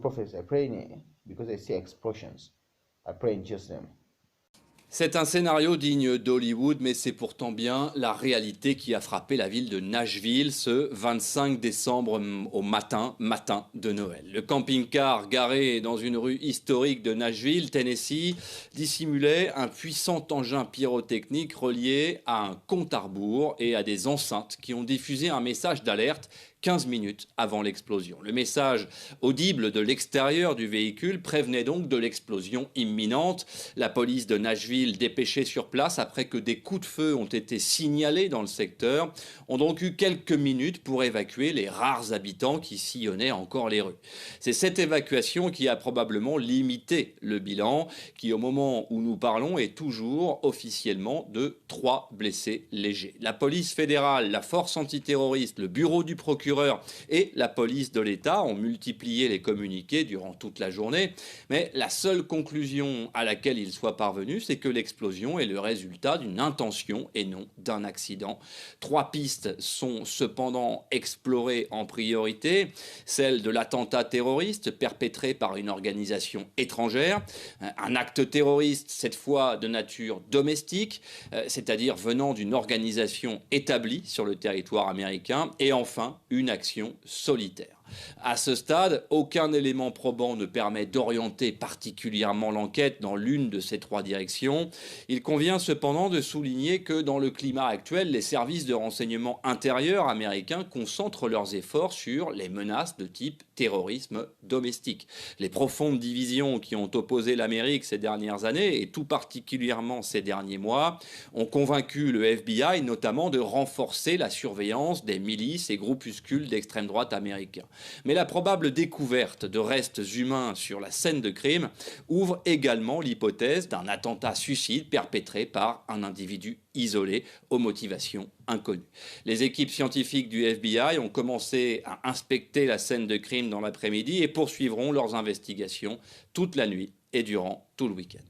prophets, I pray because I see explosions. I pray in Jesus' name. C'est un scénario digne d'Hollywood, mais c'est pourtant bien la réalité qui a frappé la ville de Nashville ce 25 décembre au matin de Noël. Le camping-car garé dans une rue historique de Nashville, Tennessee, dissimulait un puissant engin pyrotechnique relié à un compte à rebours et à des enceintes qui ont diffusé un message d'alerte 15 minutes avant l'explosion. Le message audible de l'extérieur du véhicule prévenait donc de l'explosion imminente. La police de Nashville, dépêchée sur place après que des coups de feu ont été signalés dans le secteur, ont donc eu quelques minutes pour évacuer les rares habitants qui sillonnaient encore les rues. C'est cette évacuation qui a probablement limité le bilan, qui au moment où nous parlons est toujours officiellement de 3 blessés légers. La police fédérale, la force antiterroriste, le bureau du procureur et la police de l'État ont multiplié les communiqués durant toute la journée, mais la seule conclusion à laquelle ils soient parvenus, c'est que l'explosion est le résultat d'une intention et non d'un accident. 3 pistes sont cependant explorées en priorité, celle de l'attentat terroriste perpétré par une organisation étrangère, un acte terroriste cette fois de nature domestique, c'est-à-dire venant d'une organisation établie sur le territoire américain, et enfin une action solitaire. À ce stade, aucun élément probant ne permet d'orienter particulièrement l'enquête dans l'une de ces 3 directions. Il convient cependant de souligner que dans le climat actuel, les services de renseignement intérieur américains concentrent leurs efforts sur les menaces de type terrorisme domestique. Les profondes divisions qui ont opposé l'Amérique ces dernières années, et tout particulièrement ces derniers mois, ont convaincu le FBI notamment de renforcer la surveillance des milices et groupuscules d'extrême droite américains. Mais la probable découverte de restes humains sur la scène de crime ouvre également l'hypothèse d'un attentat suicide perpétré par un individu isolé aux motivations inconnues. Les équipes scientifiques du FBI ont commencé à inspecter la scène de crime dans l'après-midi et poursuivront leurs investigations toute la nuit et durant tout le week-end.